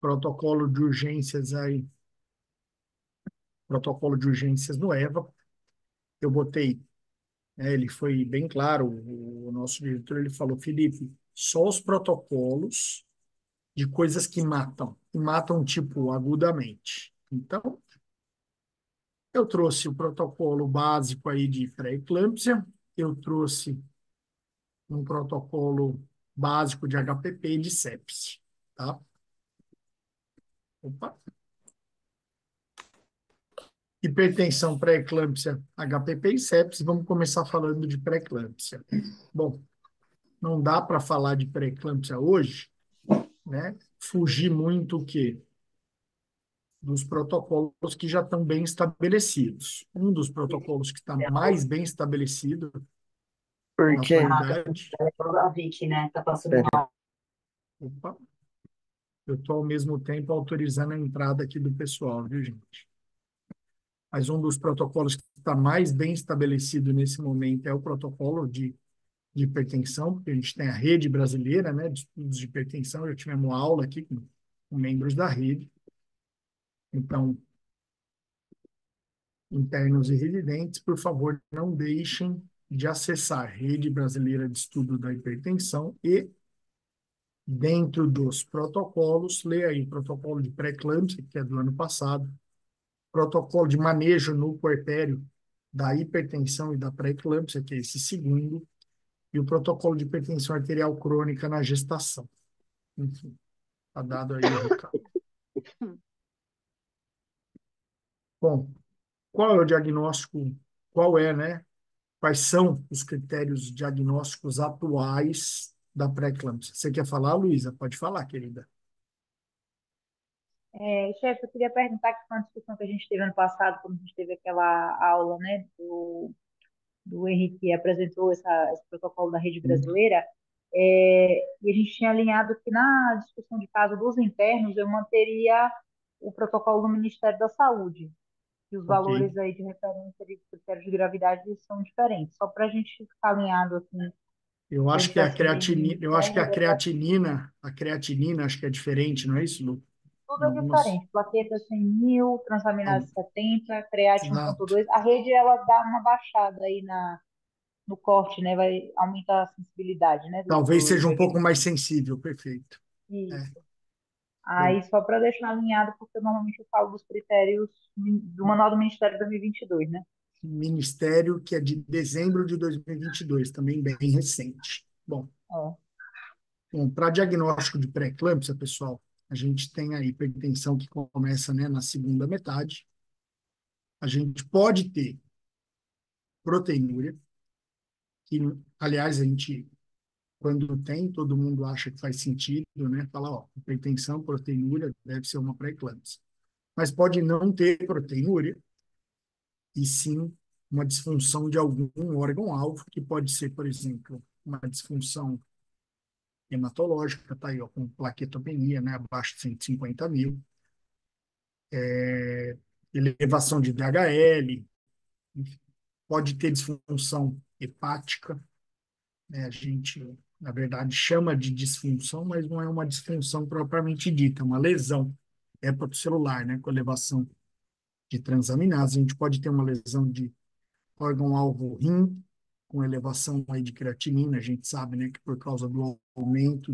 protocolo de urgências aí, protocolo de urgências no EVA. Eu botei, né, ele foi bem claro, o nosso diretor ele falou, Felipe, só os protocolos de coisas que matam tipo agudamente. Então, eu trouxe o protocolo básico aí de pré-eclâmpsia, eu trouxe um protocolo básico de HPP e de sepse, tá? Opa. Hipertensão pré-eclâmpsia, HPP e sepse. Vamos começar falando de pré-eclâmpsia. Bom, não dá para falar de pré-eclâmpsia hoje, né? Fugir muito o quê? Dos protocolos que já estão bem estabelecidos. Um dos protocolos que está mais bem estabelecido Por na quê? atualidade. A Vicky, né? Tá passando mal. Opa, eu estou ao mesmo tempo autorizando a entrada aqui do pessoal, viu, gente? Mas um dos protocolos que está mais bem estabelecido nesse momento é o protocolo de hipertensão, porque a gente tem a rede brasileira, né, de estudos de hipertensão, já tivemos aula aqui com membros da rede. Então, internos e residentes, por favor, não deixem de acessar a Rede Brasileira de Estudo da Hipertensão e, dentro dos protocolos, leia aí o protocolo de pré-eclâmpsia, que é do ano passado, protocolo de manejo no puerpério da hipertensão e da pré-eclâmpsia, que é esse segundo, e o protocolo de hipertensão arterial crônica na gestação. Enfim, está dado aí o recado. Bom, qual é o diagnóstico? Qual é, né? Quais são os critérios diagnósticos atuais da pré-eclâmpsia? Você quer falar, Luísa? Pode falar, querida. Chefe, eu queria perguntar que foi uma discussão que a gente teve ano passado, quando a gente teve aquela aula, né, do Henrique, que apresentou esse protocolo da rede brasileira, e a gente tinha alinhado que na discussão de caso dos internos, eu manteria o protocolo do Ministério da Saúde, que os Ok. valores aí de referência de critérios de gravidade são diferentes, só para a gente ficar alinhado, assim, Eu se a acho gente que vai a seguir o creatinina, eu acho que Ministério, a creatinina acho que é diferente, não é isso, Lu? Em tudo é algumas, diferente. Plaqueta 100.000, transaminase al- 70, creatina exato. 1.2. A rede, ela dá uma baixada aí no corte, né? Vai aumentar a sensibilidade, né? Talvez Do seja um pouco IgG. mais sensível, perfeito. É, Isso. bom, Aí, só para deixar alinhado, porque normalmente eu falo dos critérios do Manual do Ministério 2022, né? Ministério que é de dezembro de 2022, também bem recente. É. Bom, para diagnóstico de pré-eclâmpsia, pessoal, a gente tem a hipertensão que começa, né, na segunda metade. A gente pode ter proteinúria, que, aliás, a gente, quando tem, todo mundo acha que faz sentido, né? Fala, ó, hipertensão, proteinúria, deve ser uma pré-eclâmpsia. Mas pode não ter proteinúria, e sim uma disfunção de algum órgão-alvo, que pode ser, por exemplo, uma disfunção hematológica, tá aí, ó, com plaquetopenia, né, abaixo de 150.000, elevação de DHL, pode ter disfunção hepática, né? A gente, na verdade, chama de disfunção, mas não é uma disfunção propriamente dita, é uma lesão hepatocelular, né? Com elevação de transaminase. A gente pode ter uma lesão de órgão-alvo rim, com elevação aí de creatinina. A gente sabe, né, que por causa do aumento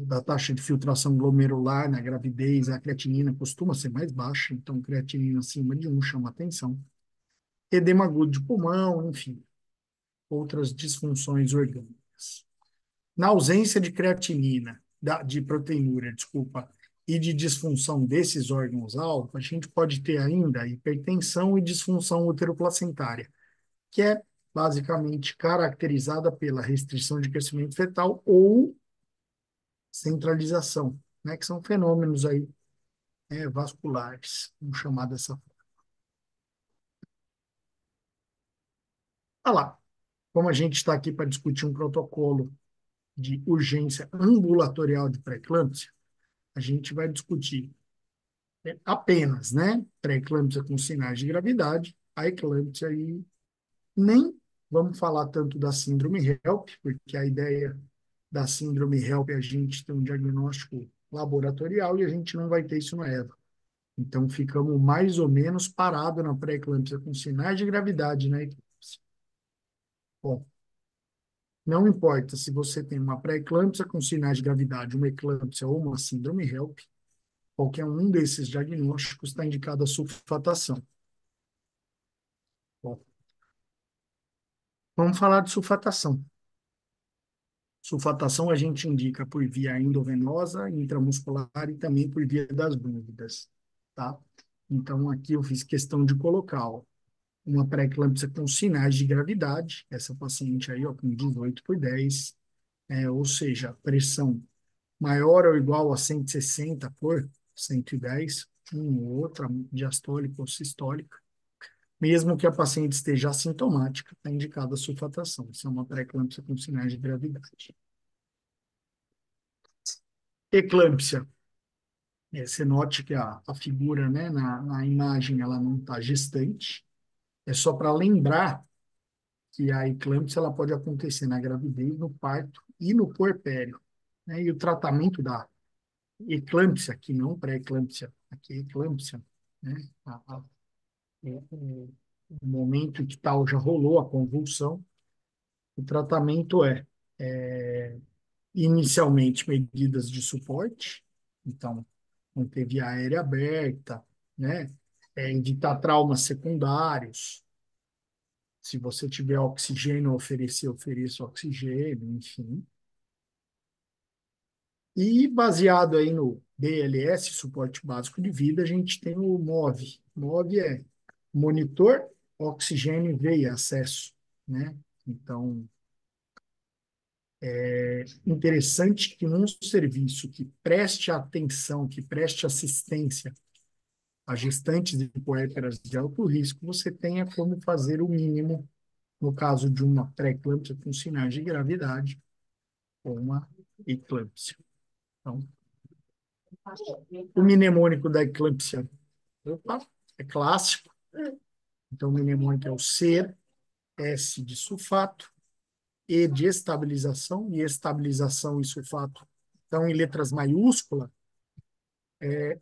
da taxa de filtração glomerular na gravidez, a creatinina costuma ser mais baixa, então creatinina acima de 1 chama atenção. Edema agudo de pulmão, enfim, outras disfunções orgânicas. Na ausência de creatinina, de proteinúria, desculpa, e de disfunção desses órgãos-alvo, a gente pode ter ainda hipertensão e disfunção uteroplacentária, que é basicamente caracterizada pela restrição de crescimento fetal ou centralização, né, que são fenômenos aí, vasculares, vamos chamar dessa forma. Olha lá, como a gente está aqui para discutir um protocolo de urgência ambulatorial de pré-eclâmpsia, a gente vai discutir apenas, né, pré-eclâmpsia com sinais de gravidade, a eclâmpsia e nem vamos falar tanto da síndrome HELP, porque a ideia da síndrome HELP, a gente tem um diagnóstico laboratorial e a gente não vai ter isso no EVA. Então, ficamos mais ou menos parados na pré-eclâmpsia com sinais de gravidade na eclâmpsia. Bom, não importa se você tem uma pré-eclâmpsia com sinais de gravidade, uma eclâmpsia ou uma síndrome HELP, qualquer um desses diagnósticos está indicado a sulfatação. Bom, vamos falar de sulfatação. Sulfatação a gente indica por via endovenosa, intramuscular e também por via das dúvidas, tá? Então, aqui eu fiz questão de colocar, ó, uma pré-eclâmpsia com sinais de gravidade, essa paciente aí, ó, com 18/10, ou seja, pressão maior ou igual a 160 por 110, uma ou outra, diastólica ou sistólica, mesmo que a paciente esteja assintomática, está indicada a sulfatação. Isso é uma pré-eclâmpsia com sinais de gravidade. Eclâmpsia. Você note que a figura, né, na imagem, ela não está gestante. É só para lembrar que a eclâmpsia ela pode acontecer na gravidez, no parto e no puerpério, né? E o tratamento da eclâmpsia, que não pré-eclâmpsia, aqui é eclâmpsia, né? O momento em que tal já rolou a convulsão, o tratamento é inicialmente medidas de suporte, então manter via aérea aberta, né? Evitar traumas secundários. Se você tiver oxigênio, ofereça oxigênio, enfim. E baseado aí no BLS, suporte básico de vida, a gente tem o MOV. MOV é monitor, oxigênio e veia, acesso, né? Então, é interessante que num serviço que preste atenção, que preste assistência a gestantes e puérperas de alto risco, você tenha como fazer o mínimo no caso de uma pré-eclâmpsia com sinais de gravidade ou uma eclâmpsia. Então, o mnemônico da eclâmpsia, opa, é clássico. Então, o mnemônico é o ser, S de sulfato, E de estabilização, e estabilização e sulfato estão em letras maiúsculas,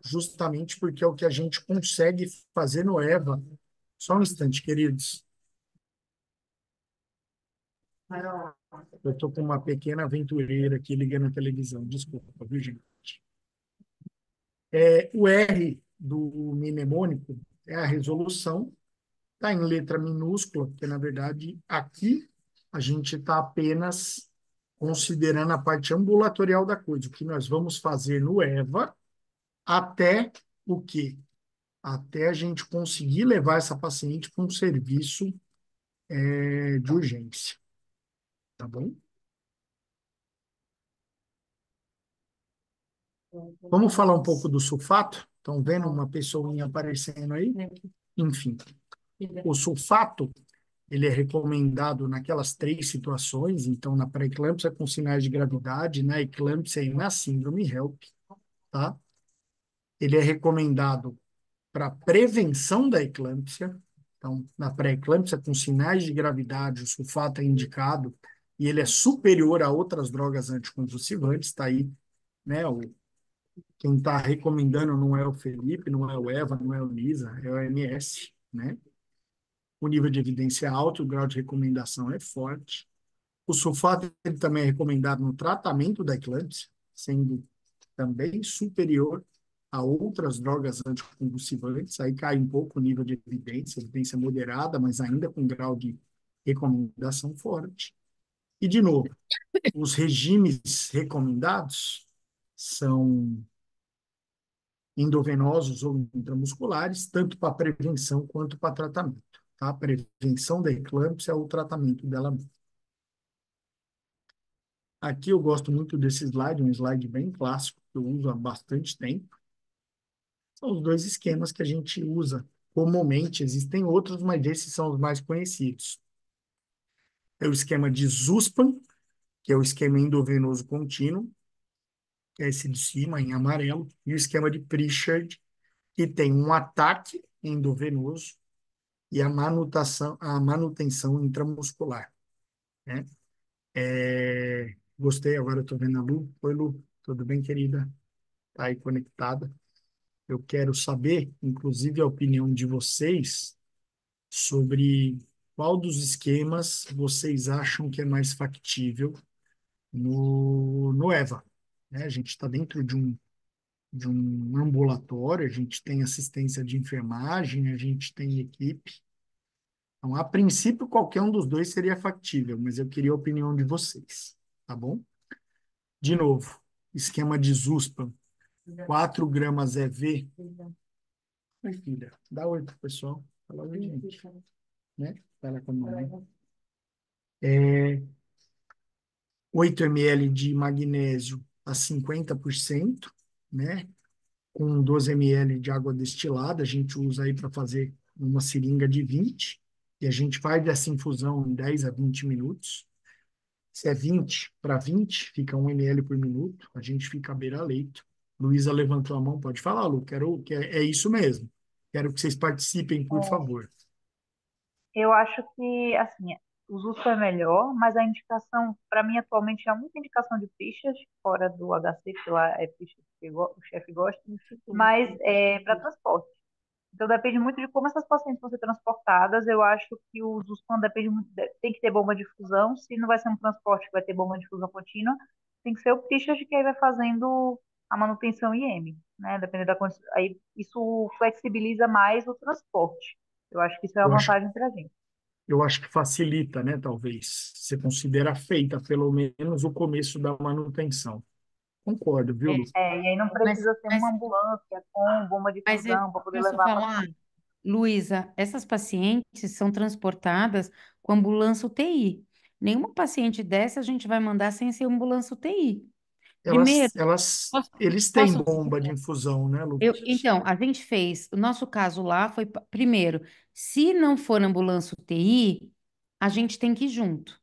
justamente porque é o que a gente consegue fazer no EVA. Só um instante, queridos. Eu estou com uma pequena aventureira aqui ligando a televisão. Desculpa, viu, gente? O R do mnemônico é a resolução, está em letra minúscula, porque, na verdade, aqui a gente está apenas considerando a parte ambulatorial da coisa, o que nós vamos fazer no EVA até o quê? Até a gente conseguir levar essa paciente para um serviço de urgência, tá bom? Vamos falar um pouco do sulfato? Estão vendo uma pessoinha aparecendo aí? Enfim, o sulfato, ele é recomendado naquelas 3 situações, então na pré-eclâmpsia com sinais de gravidade, na eclâmpsia e na síndrome HELP, tá? Ele é recomendado para prevenção da eclâmpsia, então na pré-eclâmpsia com sinais de gravidade, o sulfato é indicado e ele é superior a outras drogas anticonvulsivantes, está aí, né? Quem está recomendando não é o Felipe, não é o Eva, não é o Lisa, é o MS, né? O nível de evidência é alto, o grau de recomendação é forte. O sulfato ele também é recomendado no tratamento da eclâmpsia, sendo também superior a outras drogas anticonvulsivantes. Aí cai um pouco o nível de evidência moderada, mas ainda com grau de recomendação forte. E, de novo, os regimes recomendados são endovenosos ou intramusculares, tanto para prevenção quanto para tratamento. Tá? A prevenção da eclâmpsia ou o tratamento dela. Aqui eu gosto muito desse slide, um slide bem clássico, que eu uso há bastante tempo. São os 2 esquemas que a gente usa comumente. Existem outros, mas esses são os mais conhecidos. É o esquema de Zussman, que é o esquema endovenoso contínuo, que é esse de cima, em amarelo, e o esquema de Pritchard, que tem um ataque endovenoso e a manutenção intramuscular, né? Gostei, agora eu estou vendo a Lu. Oi, Lu, tudo bem, querida? Tá aí conectada. Eu quero saber, inclusive, a opinião de vocês sobre qual dos esquemas vocês acham que é mais factível no EVA. Né? A gente está dentro de um ambulatório, a gente tem assistência de enfermagem, a gente tem equipe. Então, a princípio, qualquer um dos dois seria factível, mas eu queria a opinião de vocês, tá bom? De novo, esquema de ZUSPA, 4 gramas EV. Oi, filha, dá oi pro pessoal. Fala oi, gente. Né? Fala com a mamãe. 8 ml de magnésio a 50%, né? Com 12 ml de água destilada, a gente usa aí para fazer uma seringa de 20, e a gente faz essa infusão em 10 a 20 minutos. Se é 20 para 20, fica 1 ml por minuto, a gente fica à beira-leito. Luísa levantou a mão, pode falar, Lu, é isso mesmo. Quero que vocês participem, por favor. Eu acho que, assim, o uso é melhor, mas a indicação, para mim, atualmente, há muita indicação de fichas, fora do HC, que lá é ficha que o chefe gosta, mas é para transporte. Então, depende muito de como essas pacientes vão ser transportadas. Eu acho que o ZUSPAN depende muito, tem que ter bomba de infusão. Se não vai ser um transporte que vai ter bomba de infusão contínua, tem que ser o fichas de quem vai fazendo a manutenção IM, né? Dependendo da condição. Aí, isso flexibiliza mais o transporte. Eu acho que isso é Eu uma acho, vantagem para a gente. eu acho que facilita, né, talvez. Você considera feita, pelo menos, o começo da manutenção. Concordo, viu, Lu? E aí não Mas, precisa ter uma mas, ambulância com bomba de mas eu infusão para poder posso levar a falar, paciente. Luísa, essas pacientes são transportadas com ambulância UTI. Nenhuma paciente dessa a gente vai mandar sem ser ambulância UTI. Primeiro, posso, Eles têm posso bomba de infusão, né, Lu? então, a gente fez, o nosso caso lá foi, primeiro, se não for ambulância UTI, a gente tem que ir junto.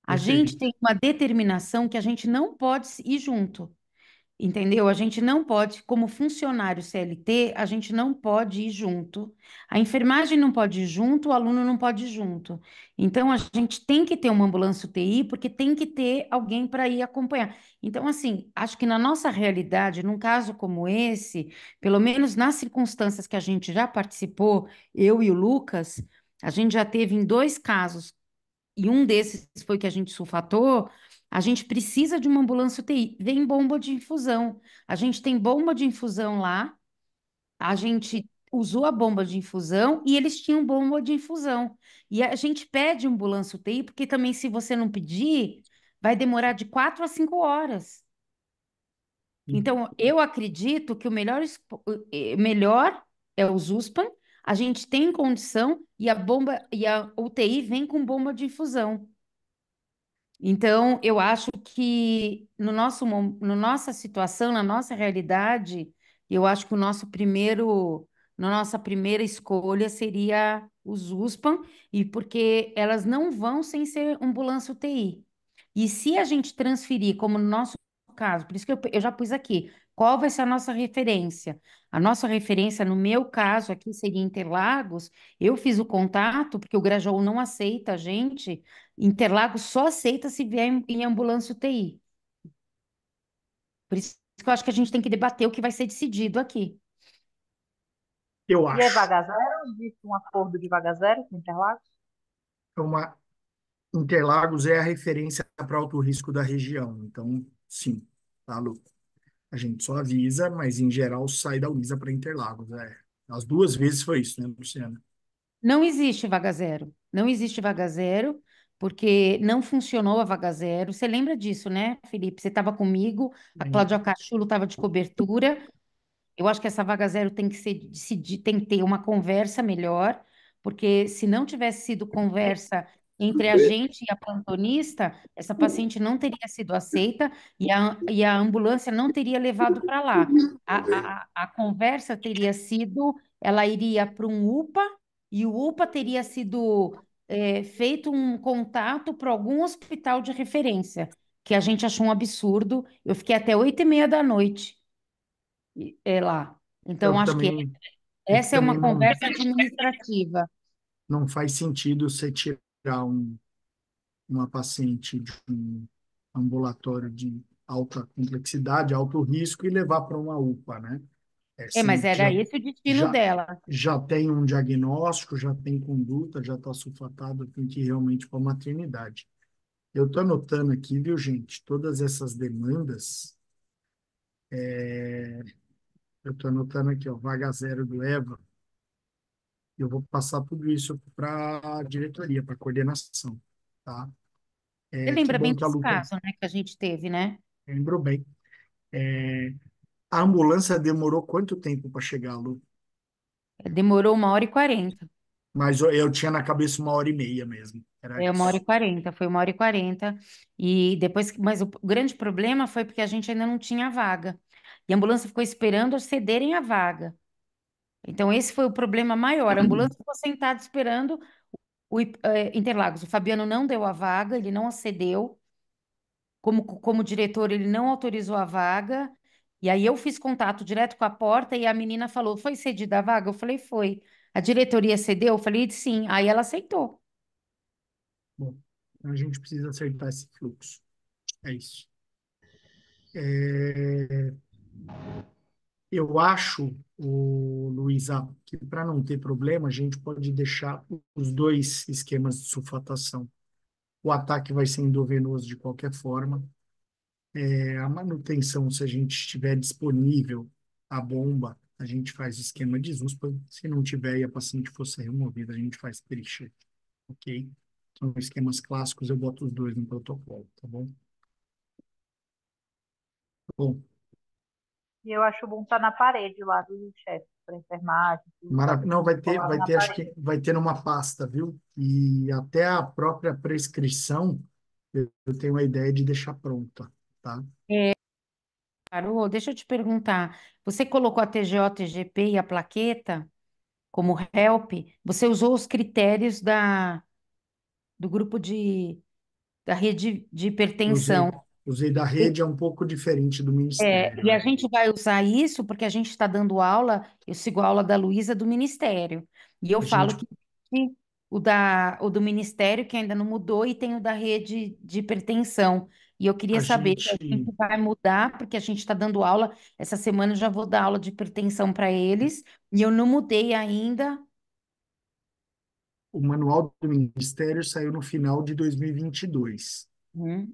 A gente Perfeito. tem uma determinação que a gente não pode ir junto. Entendeu? A gente não pode, como funcionário CLT, a gente não pode ir junto. A enfermagem não pode ir junto, o aluno não pode ir junto. Então, a gente tem que ter uma ambulância UTI, porque tem que ter alguém para ir acompanhar. Então, assim, acho que na nossa realidade, num caso como esse, pelo menos nas circunstâncias que a gente já participou, eu e o Lucas, a gente já teve em 2 casos e um desses foi que a gente sulfatou, a gente precisa de uma ambulância UTI. Vem bomba de infusão. A gente tem bomba de infusão lá, a gente usou a bomba de infusão e eles tinham bomba de infusão. E a gente pede ambulância UTI, porque também, se você não pedir, vai demorar de 4 a 5 horas. Então, eu acredito que o melhor, melhor é o ZUSPAN, a gente tem condição e a bomba e a UTI vem com bomba de infusão. Então, eu acho que no nossa situação, na nossa realidade, eu acho que nossa primeira escolha seria os USPAN, e porque elas não vão sem ser ambulância UTI. E se a gente transferir, como no nosso caso, por isso que eu já pus aqui, qual vai ser a nossa referência? A nossa referência, no meu caso aqui, seria Interlagos. Eu fiz o contato, porque o Grajaú não aceita a gente. Interlagos só aceita se vier em ambulância UTI. Por isso que eu acho que a gente tem que debater o que vai ser decidido aqui. Eu E é acho. vaga zero? Existe um acordo de vaga zero com Interlagos? É uma, Interlagos é a referência para alto risco da região. Então, sim, tá, Lu? A gente só avisa, mas em geral sai da Luísa para Interlagos. As 2 vezes foi isso, né, Luciana? Não existe vaga zero. Não existe vaga zero, porque não funcionou a vaga zero. Você lembra disso, né, Felipe? Você estava comigo, a Cláudia Cachulo estava de cobertura. Eu acho que essa vaga zero tem que ser tem que ter uma conversa melhor, porque se não tivesse sido conversa entre a gente e a plantonista, essa paciente não teria sido aceita e a ambulância não teria levado para lá. A conversa teria sido, ela iria para um UPA e o UPA teria sido feito um contato para algum hospital de referência, que a gente achou um absurdo. Eu fiquei até 8h30 da noite lá. Então, Eu acho que também, é que essa é também uma conversa administrativa. não faz sentido você tirar uma paciente ambulatório de alta complexidade, alto risco e levar para uma UPA, né? Mas Se era esse o destino já, dela. já tem um diagnóstico, já tem conduta, já está sulfatado, tem que ir realmente para a maternidade. Eu estou anotando aqui, viu, gente, todas essas demandas, eu estou anotando aqui, ó, vaga zero do EVA, eu vou passar tudo isso para a diretoria, para a coordenação, tá? Você Que lembra bem bom que a desse Luca caso, né, que a gente teve, né? lembrou bem. A ambulância demorou quanto tempo para chegar, Lu? Demorou 1h40. Mas eu tinha na cabeça 1h30 mesmo, era É uma hora isso. e quarenta, foi 1h40. E depois, mas o grande problema foi porque a gente ainda não tinha vaga. E a ambulância ficou esperando cederem a vaga. Então, esse foi o problema maior. A ambulância ficou sentada esperando Interlagos. O Fabiano não deu a vaga, ele não acedeu. Como diretor, ele não autorizou a vaga. E aí eu fiz contato direto com a porta e a menina falou: Foi cedida a vaga? Eu falei: Foi. A diretoria cedeu? Eu falei: Sim. Aí ela aceitou. Bom, então a gente precisa acertar esse fluxo. É isso. É, eu acho, Luísa, que para não ter problema, a gente pode deixar os dois esquemas de sulfatação. O ataque vai ser endovenoso de qualquer forma. A manutenção, se a gente estiver disponível, a bomba, a gente faz esquema de USPA. Se não tiver e a paciente for ser removida, a gente faz periche, ok? São esquemas clássicos, eu boto os dois no protocolo, tá bom? Bom, E eu acho bom estar na parede lá do chefe, para enfermagem, tudo, tá Não, colado vai na ter, acho parede. que vai ter numa pasta, viu? E até a própria prescrição, eu tenho a ideia de deixar pronta, tá? Carol, deixa eu te perguntar. Você colocou a TGO, TGP e a plaqueta como help? Você usou os critérios do grupo da rede de hipertensão? Usei da rede, é um pouco diferente do ministério, E a né? gente vai usar isso porque a gente está dando aula, eu sigo a aula da Luísa do Ministério. E eu A falo gente, que o do Ministério, que ainda não mudou, e tem o da rede de hipertensão. E eu queria a saber se a gente, gente vai mudar, porque a gente está dando aula. Essa semana eu já vou dar aula de hipertensão para eles, e eu não mudei ainda. o manual do ministério saiu no final de 2022,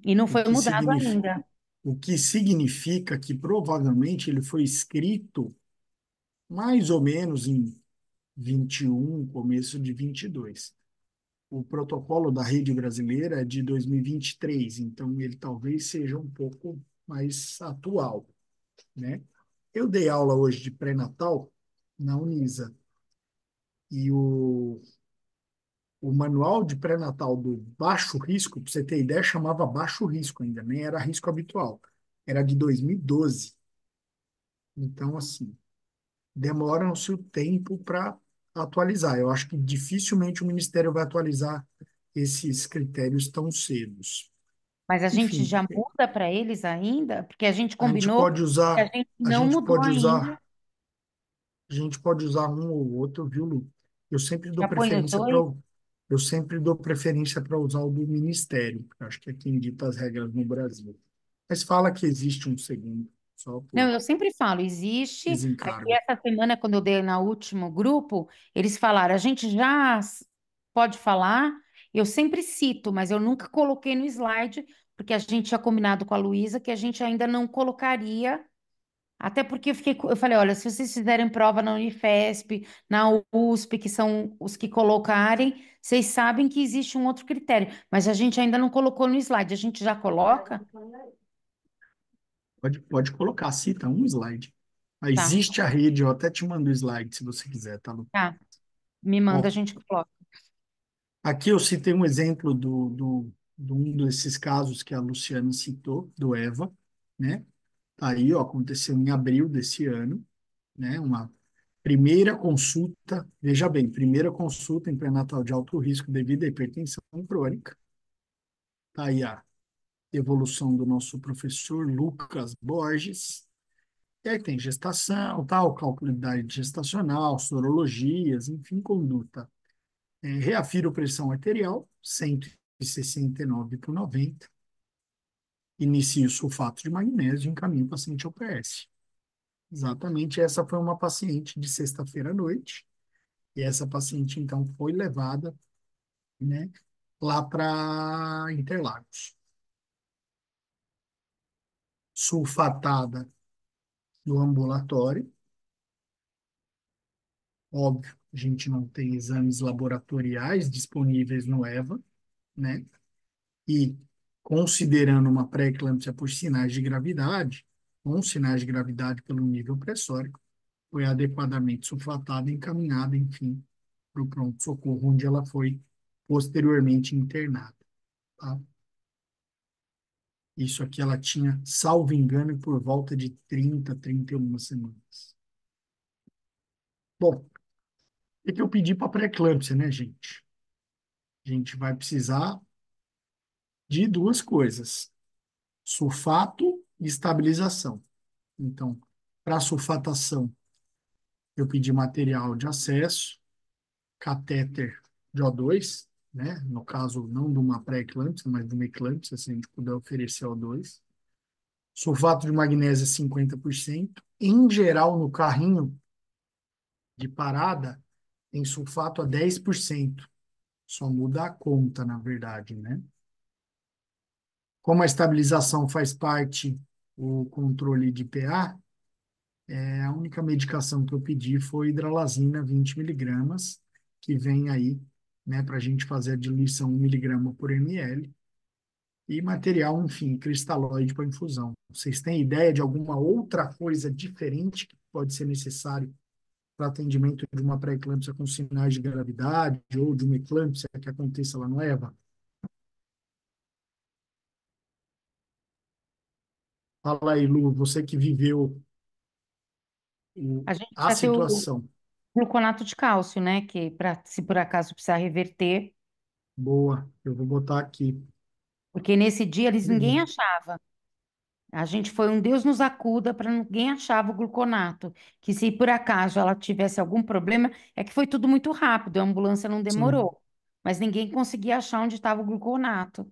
E não o foi que mudado significa, ainda. o que significa que provavelmente ele foi escrito mais ou menos em 21, começo de 22. O protocolo da rede brasileira é de 2023, então ele talvez seja um pouco mais atual, né? Eu dei aula hoje de pré-natal na Unisa e o manual de pré-natal do baixo risco, para você ter ideia, chamava baixo risco ainda, nem era risco habitual, era de 2012. Então, assim, demoram-se o tempo para atualizar. Eu acho que dificilmente o Ministério vai atualizar esses critérios tão cedos. Mas a gente Enfim, já muda para eles ainda, porque a gente a gente combinou pode que a usar, gente a não gente mudou pode ainda. usar, a gente pode usar um ou outro, viu, Lu? Eu sempre dou Já põe os preferência para dois? eu sempre dou preferência para usar o do Ministério, porque eu acho que é quem dita as regras no Brasil. Mas fala que existe um segundo, só por Não, eu sempre falo, existe. Aqui desencargo. essa semana, quando eu dei na último grupo, eles falaram, a gente já pode falar. Eu sempre cito, mas eu nunca coloquei no slide, porque a gente tinha combinado com a Luísa que a gente ainda não colocaria. Até porque eu falei, olha, se vocês fizerem prova na Unifesp, na USP, que são os que colocarem, vocês sabem que existe um outro critério, mas a gente ainda não colocou no slide. A gente já coloca? Pode colocar, cita um slide. Ah, Tá, existe a rede, eu até te mando o slide se você quiser, tá, Lu? tá. Me manda, a Ó, gente coloca. aqui eu citei um exemplo de um desses casos que a Luciana citou, do EVA, né? Tá aí, ó, aconteceu em abril desse ano, né? Uma primeira consulta, veja bem, primeira consulta em pré-natal de alto risco devido à hipertensão crônica. Tá aí a evolução do nosso professor Lucas Borges. E aí tem gestação, tal, cálculo de idade gestacional, sorologias, enfim, conduta. Reafiro pressão arterial, 169 por 90. inicio sulfato de magnésio e encaminho o paciente ao PS. Exatamente, essa foi uma paciente de sexta-feira à noite, e essa paciente, então, foi levada, né, lá para Interlagos. Sulfatada no ambulatório, óbvio, a gente não tem exames laboratoriais disponíveis no EVA, né, e considerando uma pré-eclâmpsia por sinais de gravidade, com sinais de gravidade pelo nível pressórico, foi adequadamente sulfatada e encaminhada, enfim, para o pronto-socorro, onde ela foi posteriormente internada. Tá? Isso aqui ela tinha, salvo engano, por volta de 31 semanas. Bom, o que eu pedi para pré-eclâmpsia, né, gente? A gente vai precisar de duas coisas: sulfato e estabilização. Então, para sulfatação, eu pedi material de acesso, catéter de O2, né? No caso, não de uma pré-eclâmpsia, mas de uma eclâmpsia, se a gente puder oferecer O2. Sulfato de magnésio 50%. Em geral, no carrinho de parada, tem sulfato a 10%. Só muda a conta, na verdade, né? Como a estabilização faz parte do controle de pH, a única medicação que eu pedi foi hidralazina 20 miligramas, que vem aí, né, para a gente fazer a diluição 1 miligrama por ml, e material, enfim, cristalóide para infusão. Vocês têm ideia de alguma outra coisa diferente que pode ser necessário para atendimento de uma pré-eclâmpsia com sinais de gravidade ou de uma eclâmpsia que aconteça lá no EVA? Fala aí, Lu, você que viveu A gente a já tem o situação. gluconato de cálcio, né? Que se por acaso precisar reverter, Boa, eu vou botar aqui. porque nesse dia eles ninguém Uhum. achava. A gente foi um Deus nos acuda para ninguém achava o gluconato. Que se por acaso ela tivesse algum problema, é que foi tudo muito rápido, a ambulância não Sim. demorou. Mas ninguém conseguia achar onde estava o gluconato.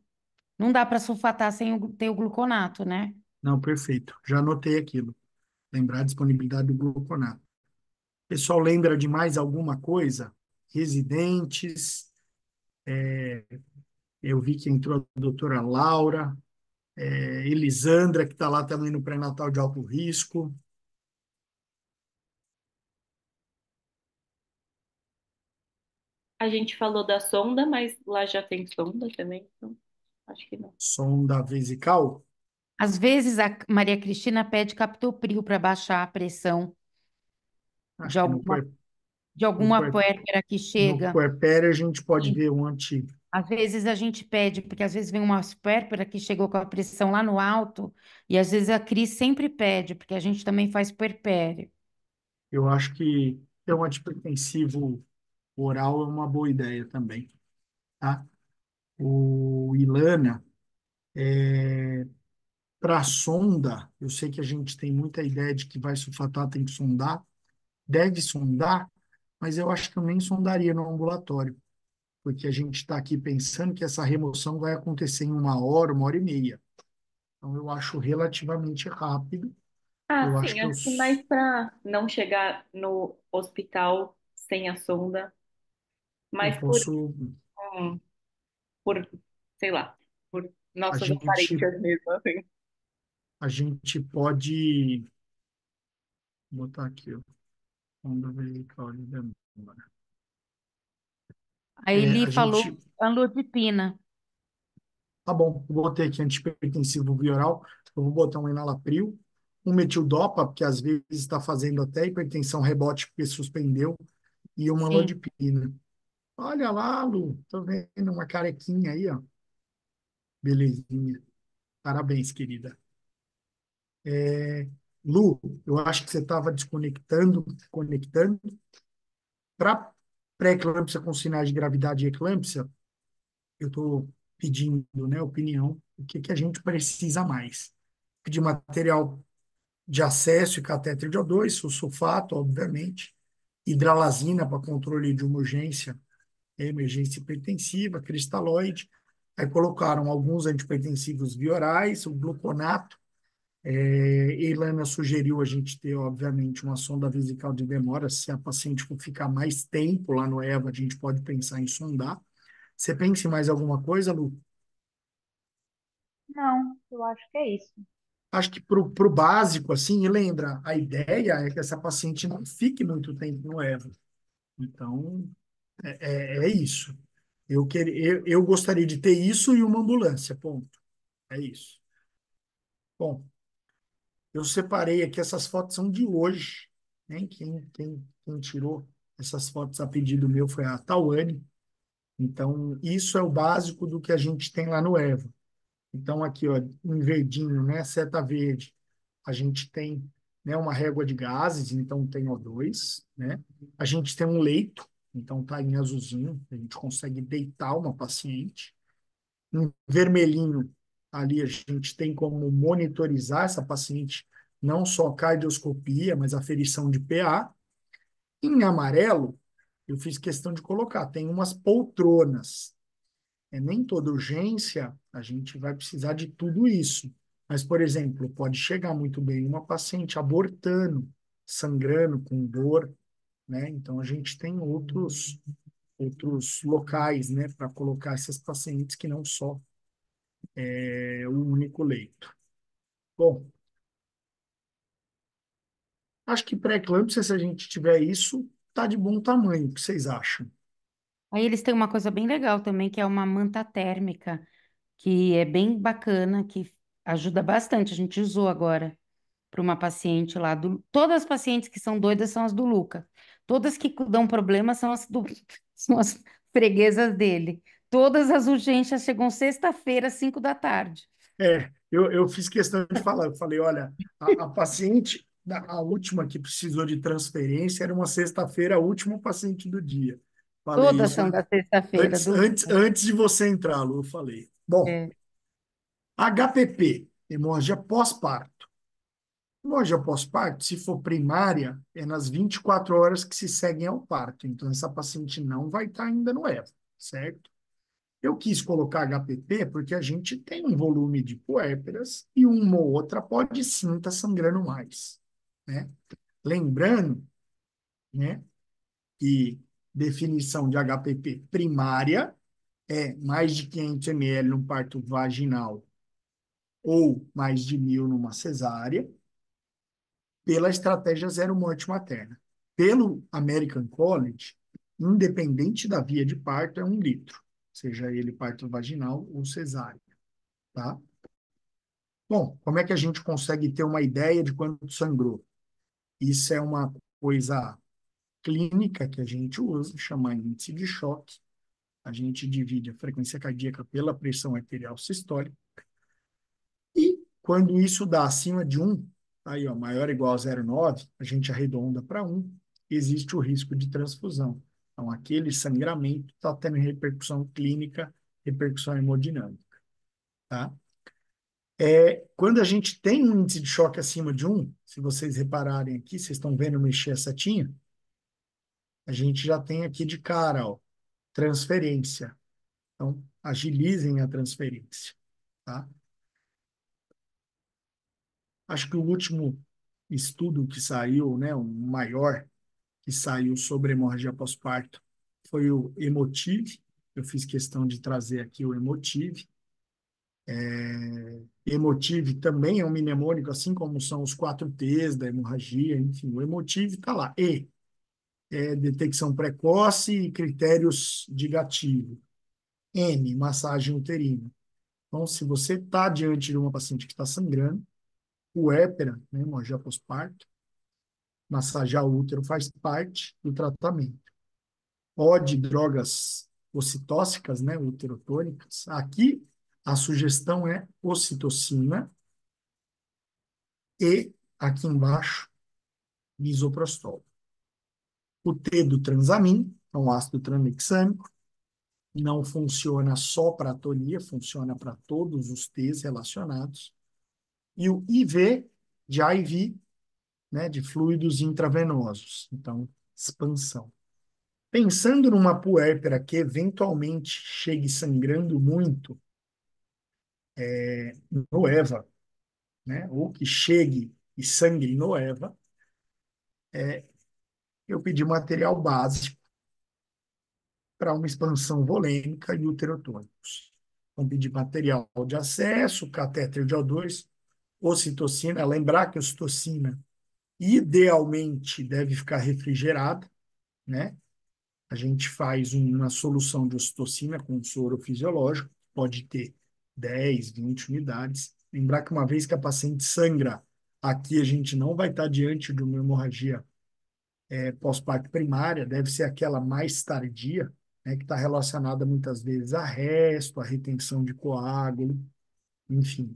Não dá para sulfatar sem ter o gluconato, né? Não, perfeito. Já anotei aquilo. Lembrar a disponibilidade do gluconato. Pessoal, lembra de mais alguma coisa? Residentes, eu vi que entrou a doutora Laura, Elisandra, que está lá também no pré-natal de alto risco, A gente falou da sonda, mas lá já tem sonda também, então acho que não. sonda vesical. Às vezes a Maria Cristina pede captopril para baixar a pressão de Acho que alguma, de no, alguma puer, puérpera que no chega. puerpério a gente pode E ver um anti. às vezes a gente pede, porque às vezes vem uma puérpera que chegou com a pressão lá no alto, e às vezes a Cris sempre pede, porque a gente também faz puerpério. Eu acho que ter um antihipertensivo oral é uma boa ideia também, tá? O Ilana, para sonda, eu sei que a gente tem muita ideia de que vai sulfatar, tem que sondar, deve sondar, mas eu acho que também sondaria no ambulatório, porque a gente está aqui pensando que essa remoção vai acontecer em 1 hora, 1 hora e meia. Então, eu acho relativamente rápido. Ah, Eu acho sim, que acho que mais para não chegar no hospital sem a sonda, eu mas posso, hum, por, sei lá, por a nossas gente, aparências mesmo, assim. a gente pode botar aqui, ó, onda vesical de demora. A Eli A falou gente, amlodipina. tá bom, eu botei aqui antihipertensivo via oral, eu vou botar um enalapril, um metildopa, porque às vezes está fazendo até hipertensão rebote porque suspendeu, e uma Sim. lodipina. Olha lá, Lu, tô vendo uma carequinha aí, ó. Belezinha. Parabéns, querida. Lu, eu acho que você estava desconectando, conectando. Para pré-eclâmpsia com sinais de gravidade e eclâmpsia, eu estou pedindo, né, opinião, o que que a gente precisa mais. Pedir material de acesso e catéter de O2, o sulfato, obviamente, hidralazina para controle de uma urgência, emergência hipertensiva, cristalóide, Aí colocaram alguns antipertensivos biorais, o gluconato. Ilana sugeriu a gente ter, obviamente, uma sonda vesical de demora. Se a paciente for ficar mais tempo lá no EVA, a gente pode pensar em sondar. Você pensa em mais alguma coisa, Lu? Não, eu acho que é isso. Acho que para o básico, assim, e lembra, a ideia é que essa paciente não fique muito tempo no EVA. Então, é isso. Eu gostaria de ter isso e uma ambulância, ponto. É isso. Bom, eu separei aqui, essas fotos são de hoje, né? Quem tirou essas fotos a pedido meu foi a Tawane. Então, isso é o básico do que a gente tem lá no EVA. Então, aqui, ó, em verdinho, né? Seta verde, a gente tem, né, uma régua de gases, então tem O2, né? A gente tem um leito, então tá em azulzinho, a gente consegue deitar uma paciente. Em vermelhinho, ali a gente tem como monitorizar essa paciente, não só a cardioscopia, mas a aferição de PA. Em amarelo, eu fiz questão de colocar, tem umas poltronas. Nem toda urgência a gente vai precisar de tudo isso. Mas, por exemplo, pode chegar muito bem uma paciente abortando, sangrando, com dor, né? Então, a gente tem outros locais, né, para colocar essas pacientes que não só o único leito. Bom, acho que pré-eclâmpsia, se a gente tiver isso, tá de bom tamanho. O que vocês acham? Aí eles têm uma coisa bem legal também, que é uma manta térmica, que é bem bacana, que ajuda bastante. A gente usou agora para uma paciente lá do. Todas as pacientes que são doidas são as do Luca. Todas que dão problema são as do são as freguesas dele. Todas as urgências chegam sexta-feira, 5 da tarde. Eu fiz questão de falar. Eu falei, olha, a paciente, a última que precisou de transferência, era uma sexta-feira, a última paciente do dia. Falei Todas isso são da sexta-feira antes, do antes, Luca. antes de você entrar, Lu, eu falei. Bom, É. HPP, hemorragia pós-parto. Hemorragia pós-parto, se for primária, é nas 24 horas que se seguem ao parto. Então, essa paciente não vai estar ainda no EVA, certo? Eu quis colocar HPP porque a gente tem um volume de puérperas e uma ou outra pode sim estar sangrando mais, né? Lembrando, né, que definição de HPP primária é mais de 500 ml no parto vaginal ou mais de 1.000 numa cesárea, pela estratégia zero morte materna. Pelo American College, independente da via de parto, é 1 litro, seja ele parto vaginal ou cesárea, tá? Bom, como é que a gente consegue ter uma ideia de quanto sangrou? Isso é uma coisa clínica que a gente usa, chama índice de choque. A gente divide a frequência cardíaca pela pressão arterial sistólica. E quando isso dá acima de 1, aí, ó, maior ou igual a 0,9, a gente arredonda para 1, existe o risco de transfusão. Então, aquele sangramento está tendo repercussão clínica, repercussão hemodinâmica, tá? Quando a gente tem um índice de choque acima de 1, se vocês repararem aqui, vocês estão vendo mexer a setinha, a gente já tem aqui de cara, ó, transferência. Então, agilizem a transferência, tá? Acho que o último estudo que saiu, né, o maior que saiu sobre hemorragia pós-parto foi o Emotive. Eu fiz questão de trazer aqui o Emotive. Emotive também é um mnemônico, assim como são os 4 T's da hemorragia, enfim, o Emotive está lá. Detecção precoce e critérios de gatilho. M, massagem uterina. Então, se você está diante de uma paciente que está sangrando, o épera, né, hemorragia pós-parto, massagear o útero faz parte do tratamento. Pode drogas ocitóxicas, né, uterotônicas. Aqui, a sugestão é ocitocina e, aqui embaixo, misoprostol. O T do transamin, é um ácido tranexâmico, não funciona só para atonia, funciona para todos os T's relacionados. E o IV de IV, né, de fluidos intravenosos, então, expansão. Pensando numa puérpera que eventualmente chegue sangrando muito, no EVA, né? Ou que chegue e sangre no EVA, eu pedi material básico para uma expansão volêmica e uterotônicos. Então, pedi material de acesso, catéter de O2, ocitocina. Lembrar que a ocitocina, idealmente, deve ficar refrigerada, né? A gente faz uma solução de ocitocina com soro fisiológico, pode ter 10, 20 unidades. Lembrar que uma vez que a paciente sangra, aqui a gente não vai estar diante de uma hemorragia pós-parto primária, deve ser aquela mais tardia, né, que está relacionada muitas vezes a resto, a retenção de coágulo, enfim.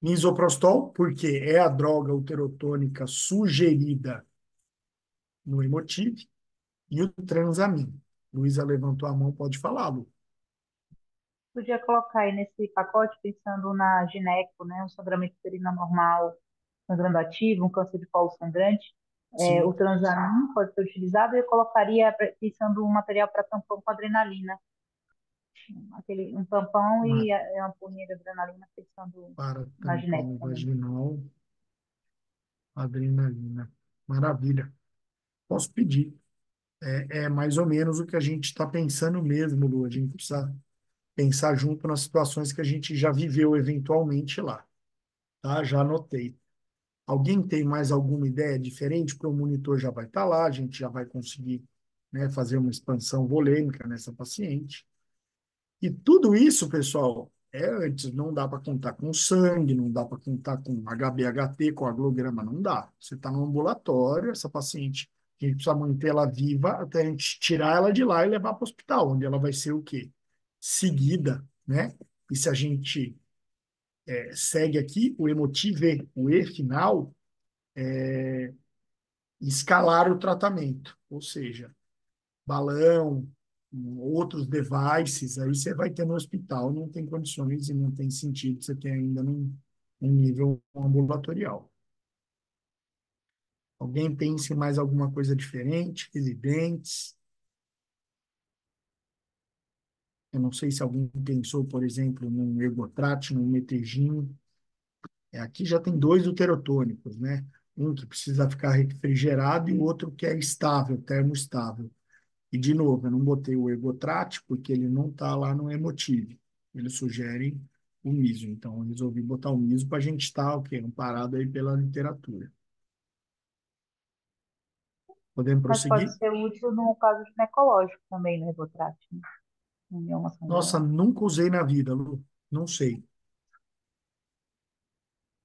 Misoprostol, porque é a droga uterotônica sugerida no Emotive, e o Transamin. Luísa levantou a mão, pode falar, Lu. Podia colocar aí nesse pacote, pensando na gineco, né? Um sangramento uterino anormal, sangrando ativo, um câncer de colo sangrante. O Sim, Transamin pode ser utilizado e eu colocaria, pensando um material para tampão com adrenalina. Um tampão uma e uma ampulhinha de adrenalina, pensando para na gineco tampão também. vaginal, adrenalina. Maravilha. Posso pedir. É mais ou menos o que a gente está pensando mesmo, Lu. A gente precisa pensar junto nas situações que a gente já viveu eventualmente lá, tá? Já anotei. Alguém tem mais alguma ideia diferente? Porque o monitor já vai estar lá, a gente já vai conseguir, né, fazer uma expansão volêmica nessa paciente. E tudo isso, pessoal, antes, não dá para contar com sangue, não dá para contar com HbHT, com aglograma, não dá. Você está no ambulatório, essa paciente, a gente precisa manter ela viva até a gente tirar ela de lá e levar para o hospital, onde ela vai ser o quê? Seguida, né? E se a gente segue aqui, o Emotive, o E final, escalar o tratamento, ou seja, balão, outros devices, aí você vai ter no hospital, não tem condições e não tem sentido você ter ainda num nível ambulatorial. Alguém pensa em mais alguma coisa diferente? Residentes? Eu não sei se alguém pensou, por exemplo, num ergotrate, num metegin. Aqui já tem dois uterotônicos, né? Um que precisa ficar refrigerado e o outro que é estável, termoestável. E, de novo, eu não botei o ergotrate porque ele não está lá no Emotive. Eles sugerem o miso. Então, eu resolvi botar o miso para a gente estar, amparado aí pela literatura. Podemos Mas pode prosseguir? ser útil no caso ginecológico também, no Evotrate, né? No mioma Nossa, sangrando. nunca usei na vida, Lu. Não sei.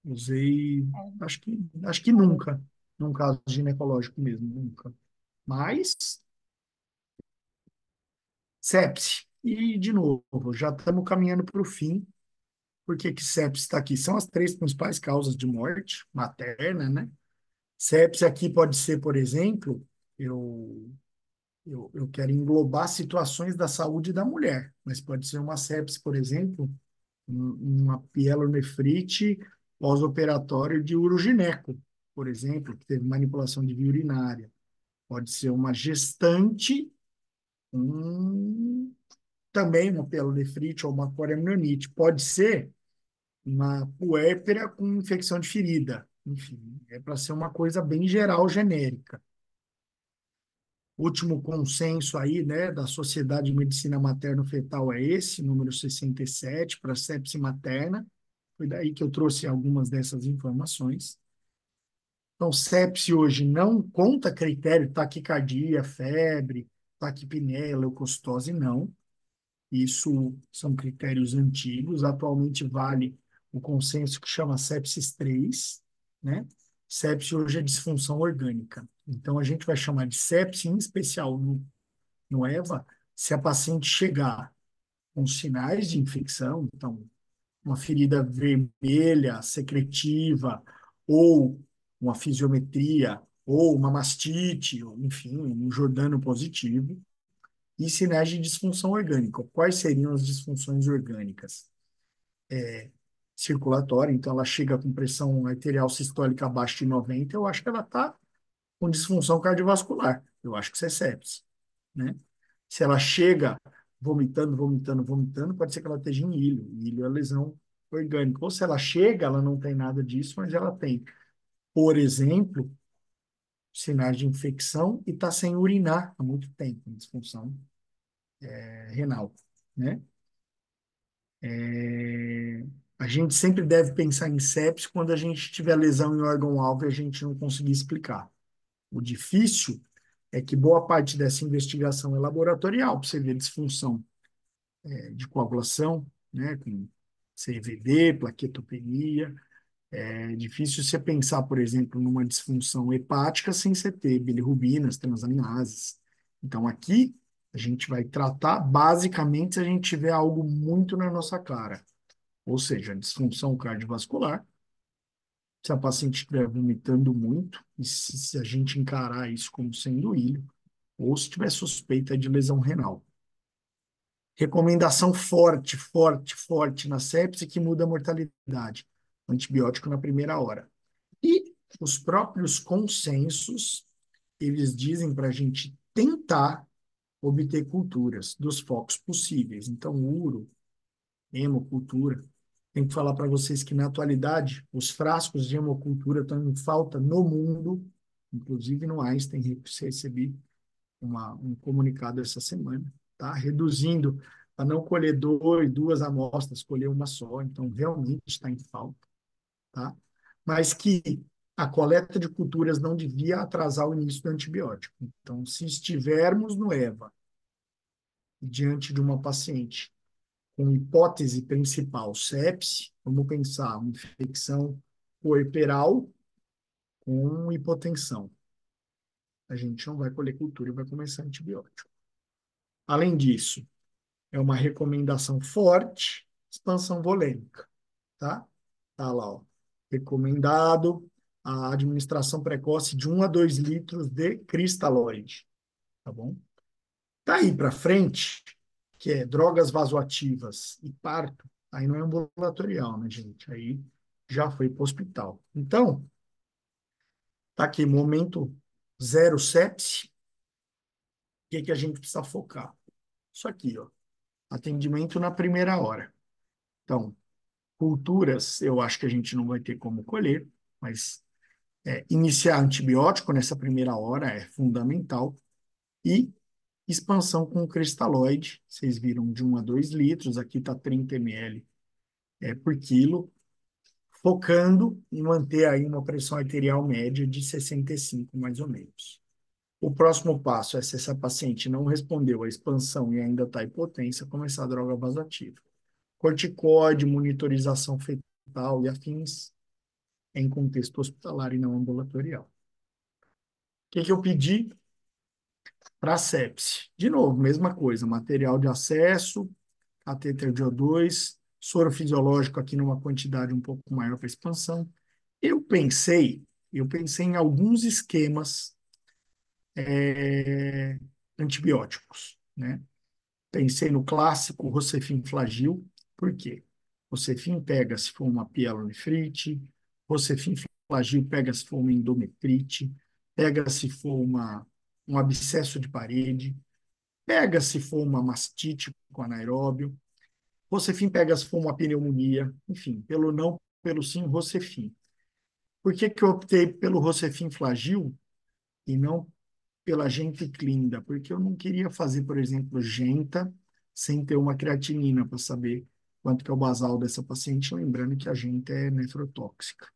Usei, É, acho que nunca, num caso ginecológico mesmo, nunca. Mas, sepse. E, de novo, já estamos caminhando para o fim. Por que que sepse está aqui? São as três principais causas de morte materna, né? Sepse aqui pode ser, por exemplo, eu, eu quero englobar situações da saúde da mulher, mas pode ser uma sepse, por exemplo, uma pielonefrite pós-operatório de urogineco, por exemplo, que teve manipulação de via urinária. Pode ser uma gestante, também uma pielonefrite ou uma coreamnioniite. Pode ser uma puérpera com infecção de ferida. Enfim, é para ser uma coisa bem geral, genérica. Último consenso aí, né, da Sociedade de Medicina Materno-Fetal é esse, número 67, para sepse materna. Foi daí que eu trouxe algumas dessas informações. Então, sepse hoje não conta critério taquicardia, febre, taquipneia, leucocitose, não. Isso são critérios antigos. Atualmente vale o consenso que chama sepsis 3, né? Sepse hoje é disfunção orgânica. Então, a gente vai chamar de sepse, em especial no EVA, se a paciente chegar com sinais de infecção, então, uma ferida vermelha, secretiva, ou uma fisiometria, ou uma mastite, ou, enfim, um Jordano positivo, e sinais de disfunção orgânica. Quais seriam as disfunções orgânicas? Circulatória, então ela chega com pressão arterial sistólica abaixo de 90, eu acho que ela está com disfunção cardiovascular. Eu acho que isso é sepsis, né? Se ela chega vomitando, vomitando, vomitando, pode ser que ela esteja em ilho. Ilho é lesão orgânica. Ou se ela chega, ela não tem nada disso, mas ela tem, por exemplo, sinais de infecção e está sem urinar há muito tempo, disfunção renal, né? A gente sempre deve pensar em sepsis quando a gente tiver lesão em órgão-alvo e a gente não conseguir explicar. O difícil é que boa parte dessa investigação é laboratorial, para você ver disfunção de coagulação, né, com CVD, plaquetopenia. É difícil você pensar, por exemplo, numa disfunção hepática sem você ter bilirrubinas, transaminases. Então, aqui, a gente vai tratar basicamente se a gente tiver algo muito na nossa cara, ou seja, disfunção cardiovascular, se a paciente estiver vomitando muito, e se a gente encarar isso como sendo ilho, ou se tiver suspeita de lesão renal. Recomendação forte, forte, forte na sepse que muda a mortalidade. Antibiótico na primeira hora. E os próprios consensos, eles dizem para a gente tentar obter culturas dos focos possíveis. Então, uro, hemocultura. Tenho que falar para vocês que, na atualidade, os frascos de hemocultura estão em falta no mundo, inclusive no Einstein, recebi um comunicado essa semana, tá? Reduzindo a não colher duas amostras, colher uma só, então realmente está em falta, tá? Mas que a coleta de culturas não devia atrasar o início do antibiótico. Então, se estivermos no EVA, diante de uma paciente com hipótese principal sepse, vamos pensar uma infecção puerperal com hipotensão. A gente não vai colher cultura e vai começar antibiótico. Além disso, é uma recomendação forte, expansão volêmica, tá? Tá lá, ó. Recomendado a administração precoce de 1 a 2 litros de cristalóide, tá bom? Daí para frente, que é drogas vasoativas e parto, aí não é ambulatorial, né, gente? Aí já foi para o hospital. Então, tá aqui, momento zero sepse, o que que a gente precisa focar? Isso aqui, ó. Atendimento na primeira hora. Então, culturas, eu acho que a gente não vai ter como colher, mas iniciar antibiótico nessa primeira hora é fundamental. E expansão com cristalóide, vocês viram de 1 a 2 litros, aqui está 30 ml por quilo, focando em manter aí uma pressão arterial média de 65, mais ou menos. O próximo passo é, se essa paciente não respondeu à expansão e ainda está hipotensa, começar a droga vasoativa. Corticóide, monitorização fetal e afins em contexto hospitalar e não ambulatorial. O que eu pedi para a sepse? De novo, mesma coisa, material de acesso, catéter de O2, soro fisiológico aqui numa quantidade um pouco maior para expansão. Eu pensei, eu pensei em alguns esquemas antibióticos, né? Pensei no clássico Rocefin Flagyl, por quê? Rocefin pega se for uma pielonefrite, Rocefin Flagyl pega se for uma endometrite, pega se for um abscesso de parede, pega se for uma mastite com anaeróbio, Rocefin pega se for uma pneumonia, enfim, pelo não, pelo sim, Rocefin. Por que que eu optei pelo Rocefin Flagyl e não pela Genticlinda? Porque eu não queria fazer, por exemplo, Genta sem ter uma creatinina para saber quanto que é o basal dessa paciente, lembrando que a Genta é nefrotóxica.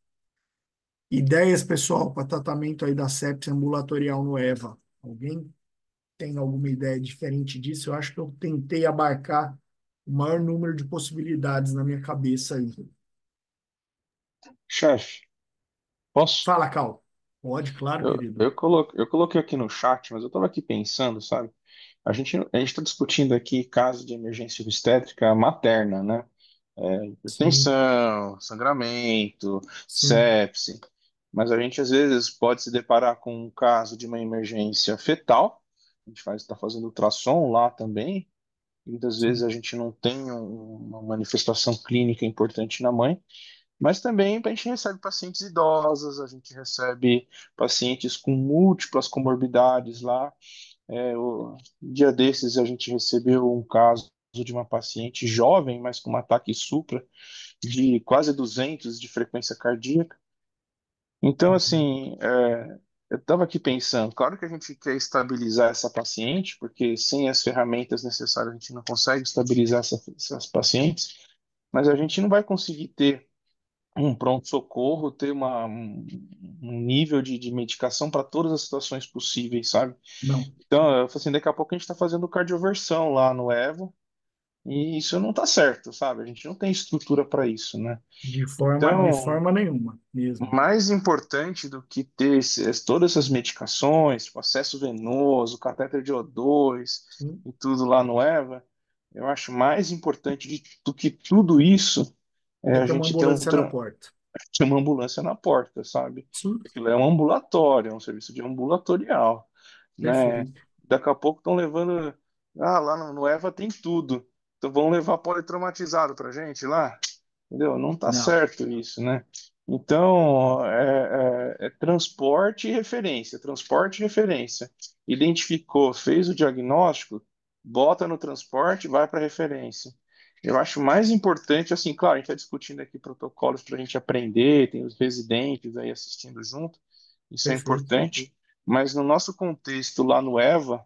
Ideias, pessoal, para tratamento aí da sepse ambulatorial no EVA. Alguém tem alguma ideia diferente disso? Eu acho que eu tentei abarcar o maior número de possibilidades na minha cabeça aí. Chefe, posso? Fala, Cal. Pode, claro, querido. Eu coloquei aqui no chat, mas eu estava aqui pensando, sabe? A gente está discutindo aqui caso de emergência obstétrica materna, né? Sim, Hipertensão, sangramento, sim, sepse. Mas a gente às vezes pode se deparar com um caso de uma emergência fetal. A gente está fazendo ultrassom lá também. E muitas vezes sim. a gente não tem uma manifestação clínica importante na mãe. Mas também a gente recebe pacientes idosas, a gente recebe pacientes com múltiplas comorbidades lá. Dia desses a gente recebeu um caso de uma paciente jovem, mas com um ataque supra de quase 200 de frequência cardíaca. Então, assim, eu estava aqui pensando, claro que a gente quer estabilizar essa paciente, porque sem as ferramentas necessárias a gente não consegue estabilizar essas pacientes, mas a gente não vai conseguir ter um pronto-socorro, ter um nível de medicação para todas as situações possíveis, sabe? Não, Então, eu falei assim, daqui a pouco a gente está fazendo cardioversão lá no Evo, e isso não está certo, sabe? A gente não tem estrutura para isso, né? de Então, forma nenhuma mesmo. mais importante do que ter todas essas medicações, tipo acesso venoso, catéter de O2 Sim, e tudo lá no EVA, eu acho mais importante do que tudo isso é é a ter uma gente ter ambulância na porta. uma ambulância na porta, sabe? Sim, Aquilo é um ambulatório, é um serviço de ambulatorial, né? perfeito. Daqui a pouco estão levando, lá no EVA tem tudo, então vão levar politraumatizado pra gente lá. Entendeu? Não está Não, certo isso, né? Então, é transporte e referência, transporte e referência. Identificou, fez o diagnóstico, bota no transporte, vai para referência. Eu acho mais importante, assim, claro, a gente está discutindo aqui protocolos para a gente aprender, tem os residentes aí assistindo junto, isso é perfeito. importante, mas no nosso contexto lá no EVA,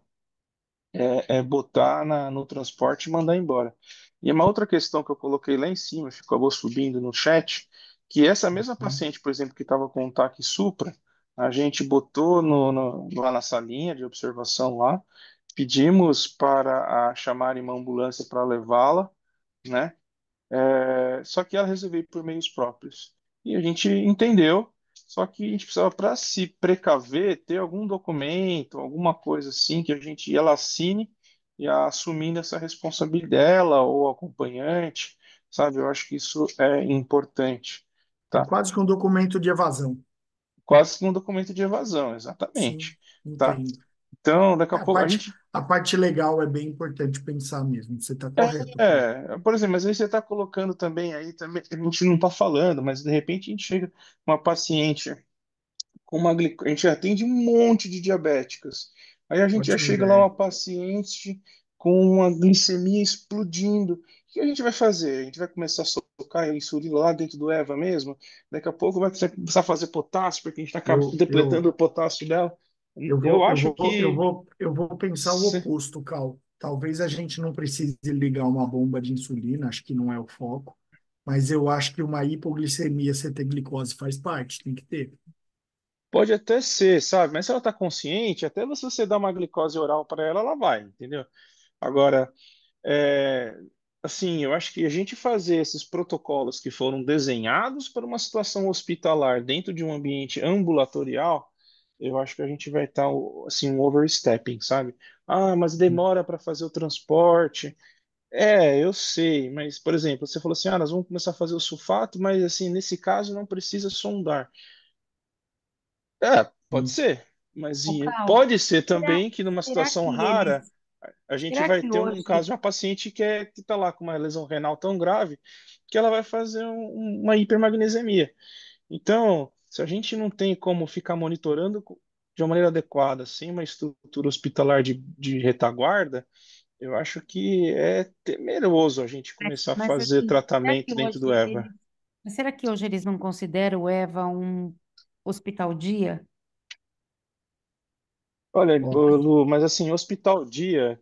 botar no transporte e mandar embora. E uma outra questão que eu coloquei lá em cima, ficou subindo no chat, que essa mesma Sim. paciente, por exemplo, que estava com um TAC supra, a gente botou lá na salinha de observação lá, pedimos para chamarem uma ambulância para levá-la, né? Só que ela resolveu ir por meios próprios. E a gente entendeu, só que a gente precisava, para se precaver, ter algum documento, alguma coisa assim, que a gente ela assine e assumindo essa responsabilidade dela ou acompanhante, sabe? Eu acho que isso é importante, É tá? quase que um documento de evasão. Quase que um documento de evasão, Sim, exatamente, tá? entendo. Então, daqui É, a pouco a gente a parte legal é bem importante pensar mesmo. Você está correto, cara. por exemplo, mas aí você está colocando também aí também a gente não está falando, mas de repente a gente chega com uma paciente com a gente atende um monte de diabéticas. Aí a gente já Ótima chega lá ideia. uma paciente com uma glicemia explodindo. O que a gente vai fazer? A gente vai começar a socar a insulina lá dentro do EVA mesmo? Daqui a pouco vai começar a fazer potássio, porque a gente está Eu, eu, depletando o potássio dela. Eu acho que eu vou pensar o se- oposto, Cal. Talvez a gente não precise ligar uma bomba de insulina, acho que não é o foco, mas eu acho que uma hipoglicemia CT glicose faz parte, tem que ter. pode até ser, sabe? Mas se ela está consciente, até se você dar uma glicose oral para ela, ela vai, entendeu? Agora, É, assim, eu acho que a gente fazer esses protocolos que foram desenhados para uma situação hospitalar dentro de um ambiente ambulatorial, eu acho que a gente vai estar assim um overstepping, sabe? Ah, mas demora para fazer o transporte. Eu sei, mas por exemplo, você falou assim, nós vamos começar a fazer o sulfato, mas assim, nesse caso não precisa sondar. Pode Sim. ser, mas Ô, Cal, pode ser será, também que numa será situação que rara eles, a gente será vai que ter um hoje, caso de uma paciente que está lá com uma lesão renal tão grave que ela vai fazer uma hipermagnesemia. Então, se a gente não tem como ficar monitorando de uma maneira adequada, sem uma estrutura hospitalar de retaguarda, eu acho que é temeroso a gente começar a mas fazer assim, tratamento dentro do EVA. será que hoje eles não consideram o EVA um hospital dia? Olha, Ó, ô, Lu, mas assim, hospital dia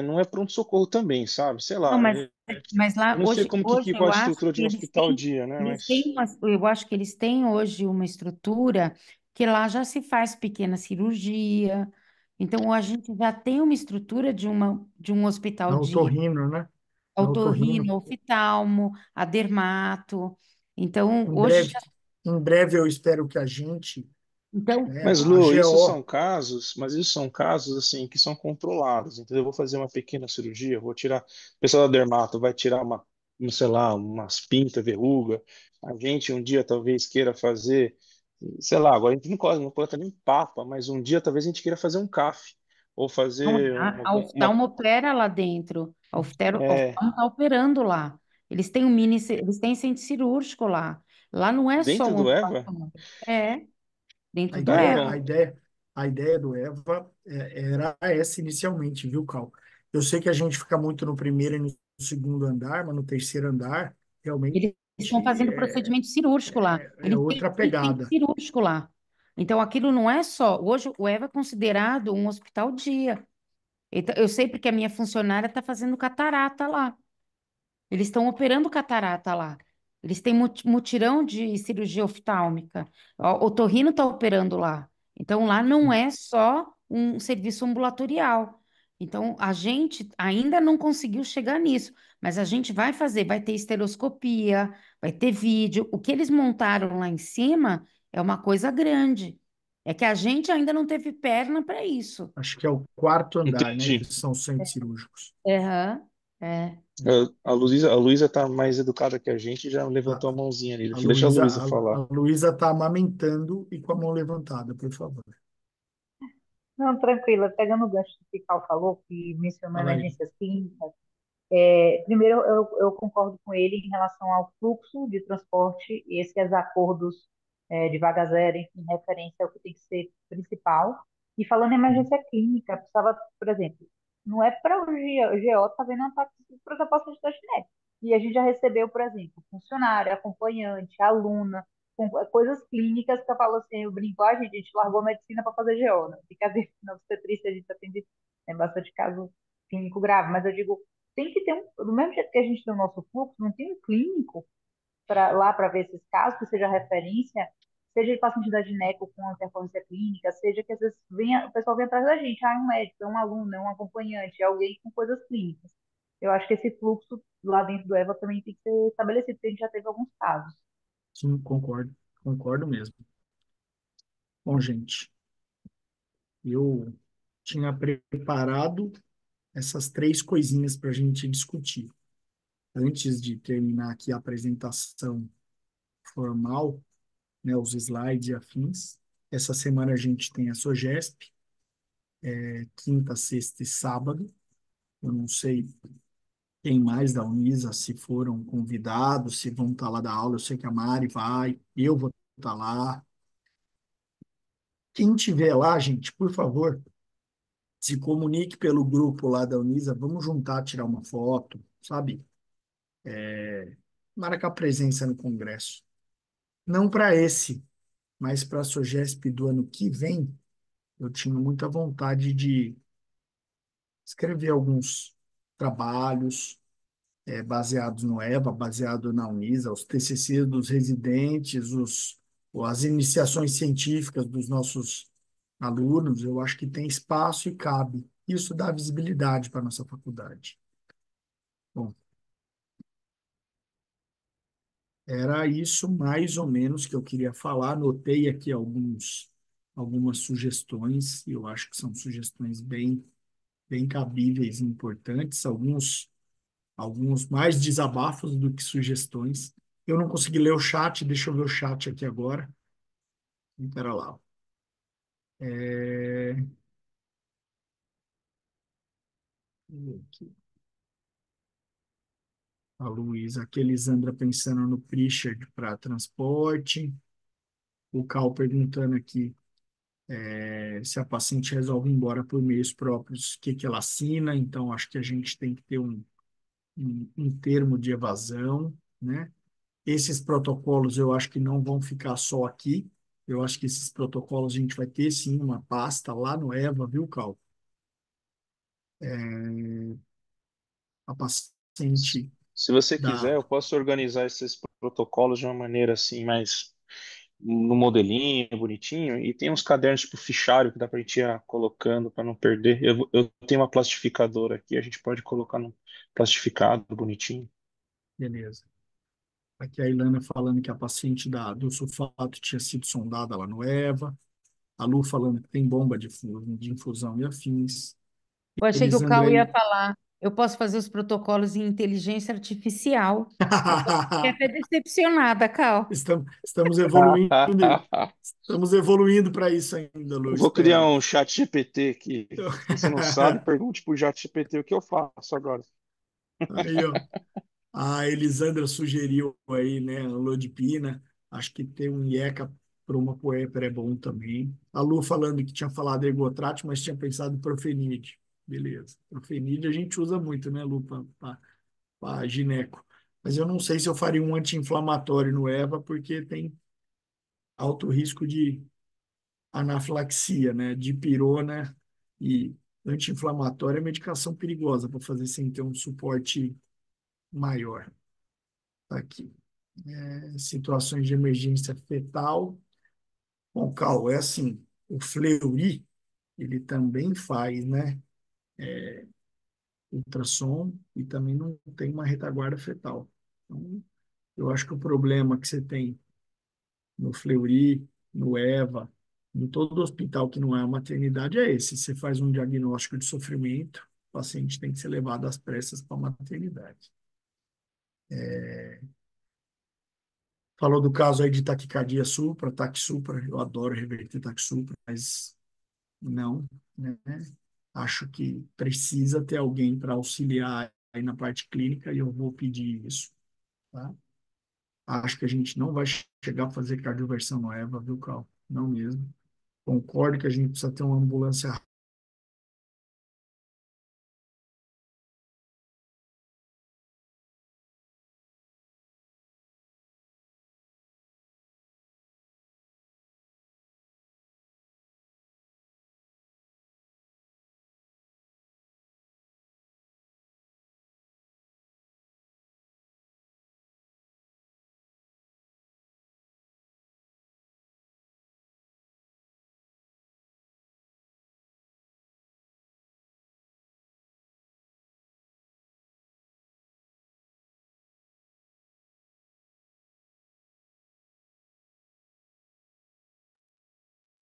não é pronto-socorro também, sabe? Sei Não, lá, mas eu lá não sei hoje, como hoje qual eu a acho estrutura que de um hospital dia, né? eles têm Mas eu acho que eles têm hoje uma estrutura que lá já se faz pequena cirurgia. Então a gente já tem uma estrutura de um hospital na dia, otorrino, né? Na otorrino. otorrino, oftalmo, a dermato. Então Em hoje breve, em breve eu espero que a gente, então né, Mas, a Lu, GO, isso são casos assim que são controlados, entendeu? Eu vou fazer uma pequena cirurgia, vou tirar, o pessoal da dermato vai tirar sei lá, umas pintas, verruga. A gente um dia talvez queira fazer, sei lá, agora a gente não coloca nem papa, mas um dia talvez a gente queira fazer um CAF ou não, fazer a oftalmo opera lá dentro. A é, oftalmo está operando lá. Eles têm um mini, eles têm centro cirúrgico lá. Lá não é só dentro um do EVA. ambulatório. É, dentro do a EVA. Então, ideia a ideia do Eva era essa inicialmente, viu, Cal? Eu sei que a gente fica muito no primeiro e no segundo andar, mas no terceiro andar, realmente Eles estão fazendo procedimento cirúrgico lá. é Ele tem outra feito pegada. cirúrgico lá. Então, aquilo não é só. Hoje, o EVA é considerado um hospital dia. Então, eu sei porque a minha funcionária está fazendo catarata lá. Eles estão operando catarata lá. Eles têm mutirão de cirurgia oftálmica. O otorrino está operando lá. Então, lá não é só um serviço ambulatorial. Então, a gente ainda não conseguiu chegar nisso, mas a gente vai fazer, vai ter estereoscopia, vai ter vídeo. O que eles montaram lá em cima é uma coisa grande. É que a gente ainda não teve perna para isso. Acho que é o quarto andar, né, que Entendi. são os centros cirúrgicos. Aham, é. A Luísa tá mais educada que a gente, já A, levantou a mãozinha ali. a Deixa a Luísa, Luísa a, falar. a Luísa está amamentando e com a mão levantada, por favor. Não, tranquila, pegando o gancho do que o Cal falou, que mencionou Fala aí. emergências clínicas, primeiro eu concordo com ele em relação ao fluxo de transporte, e esses acordos de vaga zero, enfim, referência ao que tem que ser principal. E falando em emergência clínica, precisava, por exemplo, não é para o GO estar vendo um ataque para a paciente da genética. E a gente já recebeu, por exemplo, funcionário, acompanhante, aluna, coisas clínicas que eu falo assim, eu brinco, a gente largou a medicina para fazer GO, né? Brincadeira, na obstetrícia a gente atende bastante caso clínico grave, mas eu digo, tem que ter do mesmo jeito que a gente tem o nosso fluxo, não tem um clínico lá para ver esses casos, que seja referência, seja de paciente da gineco com intercorrência clínica, seja que às vezes o pessoal vem atrás da gente, um médico, um aluno, um acompanhante, alguém com coisas clínicas. Eu acho que esse fluxo lá dentro do EVA também tem que ser estabelecido, porque a gente já teve alguns casos. Sim, concordo. Concordo mesmo. Bom, gente, eu tinha preparado essas três coisinhas para a gente discutir. Antes de terminar aqui a apresentação formal, né, os slides e afins, essa semana a gente tem a SOGESP, quinta, sexta e sábado. Eu não sei quem mais da Unisa, se foram convidados, se vão estar lá da aula. Eu sei que a Mari vai, eu vou estar lá. Quem tiver lá, gente, por favor, se comunique pelo grupo lá da Unisa, vamos juntar, tirar uma foto, sabe? Marcar presença no congresso. Não para esse, mas para a SOGESP do ano que vem, eu tinha muita vontade de escrever alguns trabalhos baseados no EVA, baseado na Unisa, os TCC dos residentes, as iniciações científicas dos nossos alunos. Eu acho que tem espaço e cabe. Isso dá visibilidade para a nossa faculdade. Bom, era isso mais ou menos que eu queria falar. Anotei aqui algumas sugestões, e eu acho que são sugestões bem cabíveis e importantes, alguns mais desabafos do que sugestões. Eu não consegui ler o chat, deixa eu ver o chat aqui agora. Espera lá. É... A Luísa, aqui, Elisandra pensando no Pritchard para transporte. O Cal perguntando aqui se a paciente resolve ir embora por meios próprios, o que que ela assina. Então, acho que a gente tem que ter um termo de evasão, né? Esses protocolos eu acho que não vão ficar só aqui. Eu acho que esses protocolos a gente vai ter sim uma pasta lá no EVA, viu, Cal? A paciente Se você quiser, da. eu posso organizar esses protocolos de uma maneira assim, mais no modelinho, bonitinho, e tem uns cadernos tipo fichário que dá pra gente ir colocando para não perder. Eu tenho uma plastificadora aqui, a gente pode colocar no plastificado, bonitinho. Beleza. Aqui a Ilana falando que a paciente do sulfato tinha sido sondada lá no EVA. A Lu falando que tem bomba de infusão e afins. Eu achei que o Elisandra Cal ia aí. falar. Eu posso fazer os protocolos em inteligência artificial. Agora eu fiquei até decepcionada, Cal. Estamos evoluindo. Estamos evoluindo para isso ainda, Lu, Eu vou criar espero. um chat GPT aqui. Se você não sabe, pergunte pro chat GPT o que eu faço agora. Aí, ó. A Elisandra sugeriu aí, né, a Lodipina. Acho que tem um IECA Bromopoepra é bom também. A Lu falando que tinha falado ergotrate, mas tinha pensado em profenide. Beleza. Profenide a gente usa muito, né, Lu, para gineco. Mas eu não sei se eu faria um anti-inflamatório no EVA, porque tem alto risco de anafilaxia, né? Dipirona e anti-inflamatório é medicação perigosa para fazer sem ter um suporte maior. Tá aqui. Situações de emergência fetal. Bom, Cal, é assim, o Fleury, ele também faz, né, ultrassom e também não tem uma retaguarda fetal. Então, eu acho que o problema que você tem no Fleury, no EVA, em todo hospital que não é a maternidade é esse. Você faz um diagnóstico de sofrimento, o paciente tem que ser levado às pressas para a maternidade. Falou do caso aí de taquicardia supra, TAC supra, eu adoro reverter TAC supra, mas não, né? Acho que precisa ter alguém para auxiliar aí na parte clínica e eu vou pedir isso, tá? Acho que a gente não vai chegar a fazer cardioversão no EVA, viu, Cal? Não mesmo. Concordo que a gente precisa ter uma ambulância.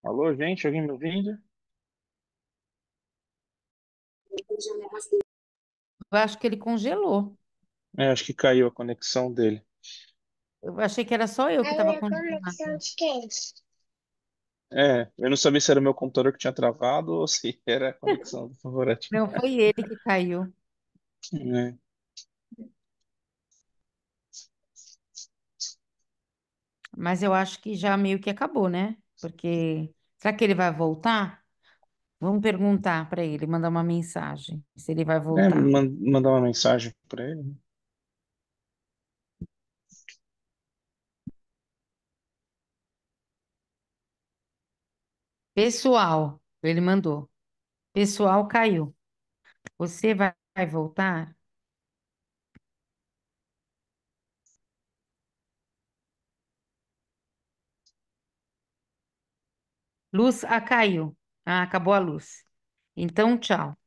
Alô, gente, alguém me ouvindo? Eu acho que ele congelou. É, acho que caiu a conexão dele. Eu achei que era só eu que estava congelado. É, eu não sabia se era o meu computador que tinha travado ou se era a conexão do Favorati. Não, foi ele que caiu. É. Mas eu acho que já meio que acabou, né? Porque será que ele vai voltar? Vamos perguntar para ele, mandar uma mensagem, se ele vai É, voltar. mandar uma mensagem para ele, né? Pessoal, ele mandou. Pessoal caiu. Você vai voltar? Luz, caiu. Ah, acabou a luz. Então, tchau.